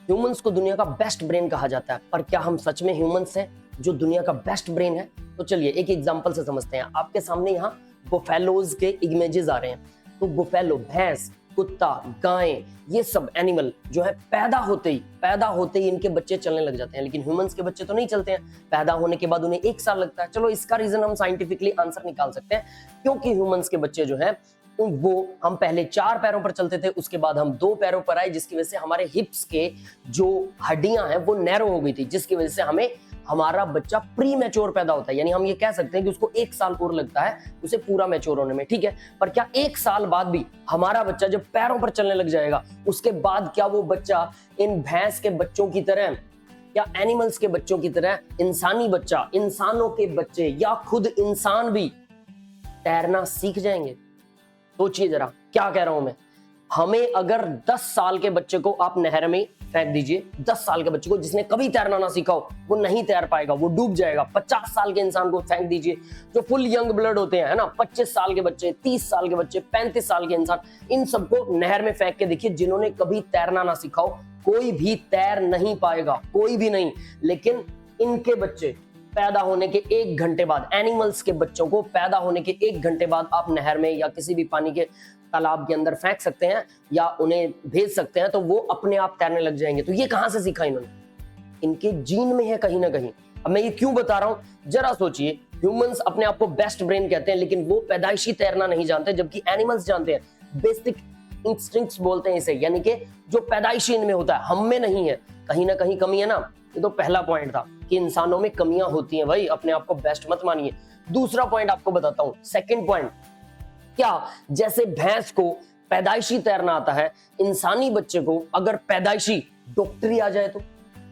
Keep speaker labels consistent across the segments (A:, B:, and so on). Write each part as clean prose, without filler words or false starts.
A: Humans को दुनिया का बेस्ट ब्रेन कहा जाता है, पर क्या हम सच में ह्यूमंस हैं जो दुनिया का बेस्ट ब्रेन है? तो चलिए एक एग्जांपल से समझते हैं। आपके सामने यहाँ बुफेलोज के इमेजेस आ रहे हैं। तो बुफेलो, भैंस, कुत्ता, गाय, ये सब एनिमल जो है पैदा होते ही इनके बच्चे चलने लग जाते हैं, लेकिन ह्यूमंस के बच्चे तो नहीं चलते हैं। पैदा होने के बाद उन्हें 1 साल लगता है। चलो इसका रीजन हम साइंटिफिकली आंसर निकाल सकते हैं, क्योंकि ह्यूमंस के बच्चे जो है वो हम पहले 4 पैरों पर चलते थे, उसके बाद हम 2 पैरों पर आए, जिसकी वजह से हमारे हिप्स के जो हड्डियां हैं वो नैरो हो गई थी, जिसकी वजह से हमें हमारा बच्चा प्री मैच्योर पैदा होता है। यानी हम ये कह सकते हैं कि उसको 1 साल और लगता है उसे पूरा मैच्योर होने में, ठीक है। पर क्या 1 साल बाद भी हमारा बच्चा जब पैरों पर चलने लग जाएगा, उसके बाद क्या वो बच्चा इन भैंस के बच्चों की तरह या एनिमल्स के बच्चों की तरह इंसानी बच्चा, इंसानों के बच्चे या खुद इंसान भी तैरना सीख जाएंगे? सोचिए जरा, क्या कह रहा हूं मैं। हमें अगर 10 साल के बच्चे को आप नहर में फेंक दीजिए, 10 साल के बच्चे को जिसने कभी तैरना ना सीखा हो, वो नहीं तैर पाएगा, वो डूब जाएगा। 50 साल के इंसान को फेंक दीजिए, जो फुल यंग ब्लड होते हैं, है ना, 25 साल के बच्चे, 30 साल के बच्चे, 35 साल के इंसान, इन सबको नहर में फेंक के देखिए, जिन्होंने कभी तैरना ना सीखा हो, कोई भी तैर नहीं पाएगा, कोई भी नहीं। लेकिन इनके बच्चे पैदा होने के 1 घंटे बाद, एनिमल्स के बच्चों को पैदा होने के 1 घंटे बाद आप नहर में या किसी भी पानी के तालाब के अंदर फेंक सकते हैं या उन्हें भेज सकते हैं, तो वो अपने आप तैरने लग जाएंगे। तो ये कहां से सीखा इन्होंने? इनके जीन में है कहीं ना कहीं। अब मैं ये क्यों बता रहा हूं, जरा सोचिए। ह्यूमंस अपने आप को बेस्ट ब्रेन कहते हैं, लेकिन वो पैदाइशी तैरना नहीं जानते, जबकि एनिमल्स जानते हैं। बेसिक इंस्टिंक्ट्स बोलते हैं इसे, यानी कि जो पैदाइशी इनमें होता है, हम में नहीं है। कहीं ना कहीं कमी है ना। ये तो पहला पॉइंट था कि इंसानों में कमियां होती हैं भाई, अपने आप को बेस्ट मत मानिए। दूसरा पॉइंट आपको बताता हूं, सेकंड पॉइंट। क्या जैसे भैंस को पैदाइशी तैरना आता है, इंसानी बच्चे को अगर पैदाइशी डॉक्टरी आ जाए तो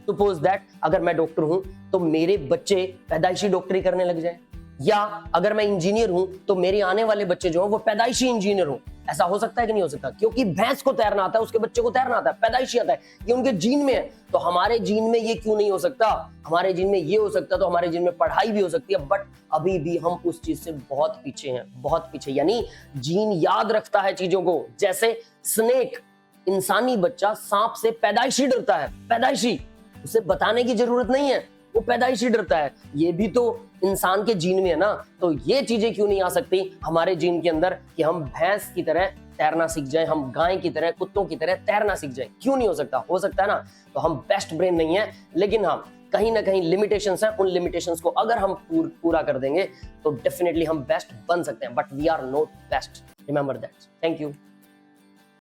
A: सपोज दैट अगर मैं डॉक्टर हूं तो मेरे बच्चे पैदाइशी डॉक्टरी करने लग जाए, या अगर मैं इंजीनियर हूं तो मेरे आने वाले बच्चे जो हैं वो पैदाइशी इंजीनियर हो। ऐसा हो सकता है कि नहीं हो सकता? क्योंकि भैंस को तैरना आता है, उसके बच्चे को तैरना आता है, पैदाइशी आता है, ये उनके जीन में है। तो हमारे जीन में ये क्यों नहीं हो सकता? हमारे जीन में ये हो सकता, तो हमारे जीन में पढ़ाई भी हो सकती है, बट अभी भी हम उस चीज से बहुत पीछे हैं, बहुत पीछे। यानी जीन याद रखता है चीजों को। जैसे स्नेक, इंसानी बच्चा सांप से पैदाइशी डरता है, पैदाइशी, उसे बताने की जरूरत नहीं है, वो पैदाइशी डरता है। ये भी तो इंसान के जीन में है ना। तो ये चीजें क्यों नहीं आ सकती हमारे जीन के अंदर कि हम भैंस की तरह तैरना सीख जाएं, हम गाय की तरह, कुत्तों की तरह तैरना सीख जाएं? क्यों नहीं हो सकता? हो सकता है ना। तो हम बेस्ट ब्रेन नहीं है, लेकिन हाँ कहीं ना कहीं लिमिटेशंस हैं। उन लिमिटेशंस को अगर हम पूरा कर देंगे तो डेफिनेटली हम बेस्ट बन सकते हैं, but we are not best. Remember that. Thank you.